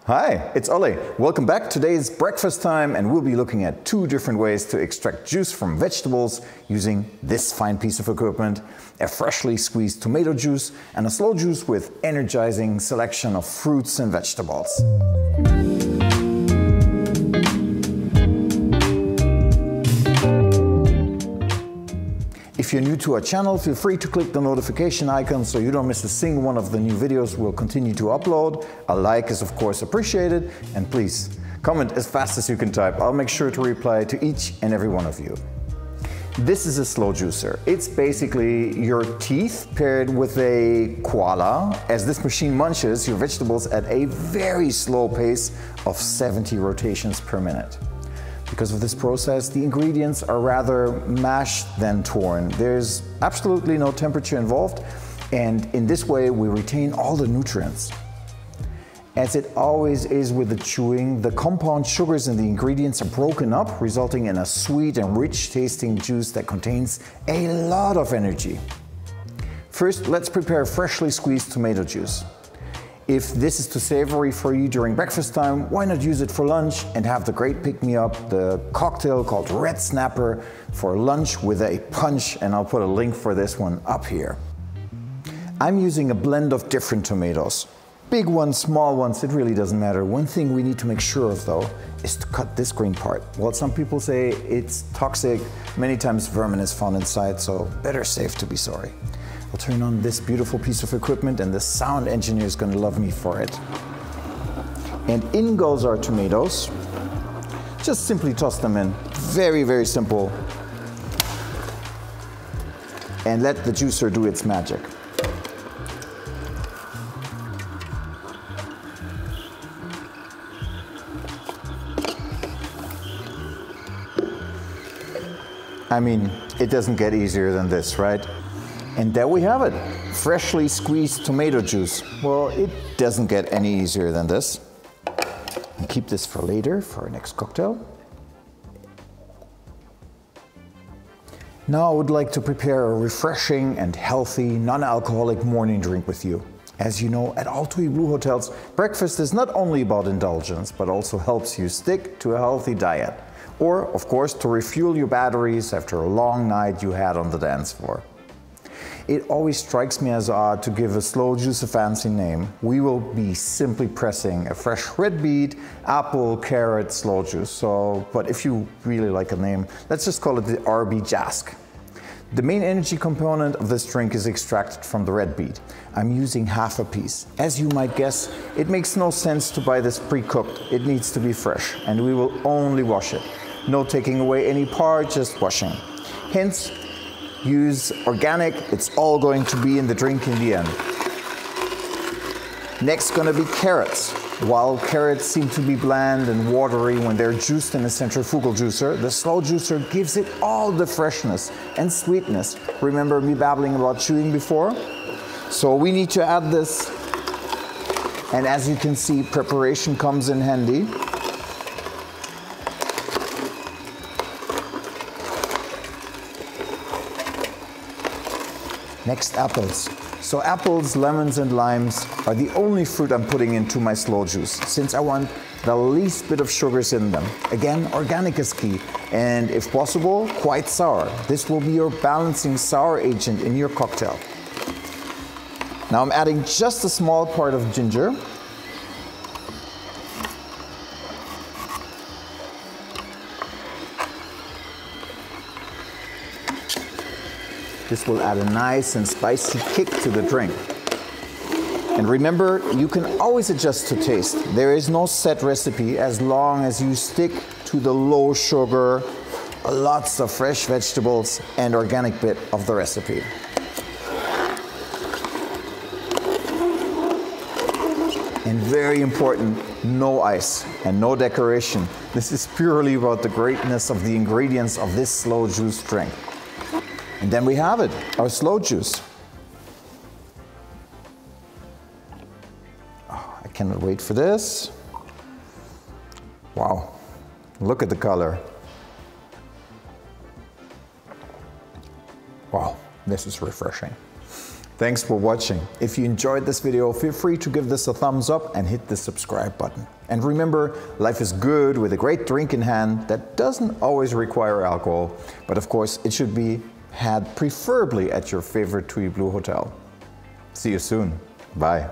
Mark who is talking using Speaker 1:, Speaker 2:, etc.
Speaker 1: Hi, it's Ole. Welcome back. Today is breakfast time and we'll be looking at two different ways to extract juice from vegetables using this fine piece of equipment, a freshly squeezed tomato juice and a slow juice with energizing selection of fruits and vegetables. If you're new to our channel, feel free to click the notification icon so you don't miss a single one of the new videos we'll continue to upload. A like is of course appreciated, and please comment as fast as you can type. I'll make sure to reply to each and every one of you. This is a slow juicer. It's basically your teeth paired with a koala, as this machine munches your vegetables at a very slow pace of 70 rotations per minute. Because of this process, the ingredients are rather mashed than torn. There's absolutely no temperature involved, and in this way we retain all the nutrients. As it always is with the chewing, the compound sugars in the ingredients are broken up, resulting in a sweet and rich tasting juice that contains a lot of energy. First, let's prepare freshly squeezed tomato juice. If this is too savory for you during breakfast time, why not use it for lunch and have the great pick-me-up, the cocktail called Red Snapper, for lunch with a punch, and I'll put a link for this one up here. I'm using a blend of different tomatoes. Big ones, small ones, it really doesn't matter. One thing we need to make sure of though is to cut this green part. Well, some people say it's toxic, many times vermin is found inside, so better safe to be sorry. I'll turn on this beautiful piece of equipment and the sound engineer is going to love me for it. And in goes our tomatoes. Just simply toss them in. Very, very simple. And let the juicer do its magic. I mean, it doesn't get easier than this, right? And there we have it, freshly squeezed tomato juice. Well, it doesn't get any easier than this. And keep this for later, for our next cocktail. Now I would like to prepare a refreshing and healthy, non-alcoholic morning drink with you. As you know, at all TUI BLUE hotels, breakfast is not only about indulgence, but also helps you stick to a healthy diet. Or, of course, to refuel your batteries after a long night you had on the dance floor. It always strikes me as odd to give a slow juice a fancy name. We will be simply pressing a fresh red beet, apple, carrot, slow juice. But if you really like a name, let's just call it the RB Jask. The main energy component of this drink is extracted from the red beet. I'm using half a piece. As you might guess, it makes no sense to buy this pre-cooked. It needs to be fresh, and we will only wash it. No taking away any part, just washing. Hence, use organic, it's all going to be in the drink in the end. Next gonna be carrots. While carrots seem to be bland and watery when they're juiced in a centrifugal juicer, the slow juicer gives it all the freshness and sweetness. Remember me babbling about chewing before? So we need to add this, and as you can see, preparation comes in handy. Next, apples. So apples, lemons and limes are the only fruit I'm putting into my slow juice, since I want the least bit of sugars in them. Again, organic is key, and if possible, quite sour. This will be your balancing sour agent in your cocktail. Now I'm adding just a small part of ginger. This will add a nice and spicy kick to the drink. And remember, you can always adjust to taste. There is no set recipe as long as you stick to the low sugar, lots of fresh vegetables and organic bit of the recipe. And very important, no ice and no decoration. This is purely about the greatness of the ingredients of this slow juice drink. And then we have it, our slow juice. Oh, I cannot wait for this. Wow, look at the color. Wow, this is refreshing. Thanks for watching. If you enjoyed this video, feel free to give this a thumbs up and hit the subscribe button. And remember, life is good with a great drink in hand that doesn't always require alcohol, but of course it should be had preferably at your favorite TUI Blue hotel. See you soon. Bye.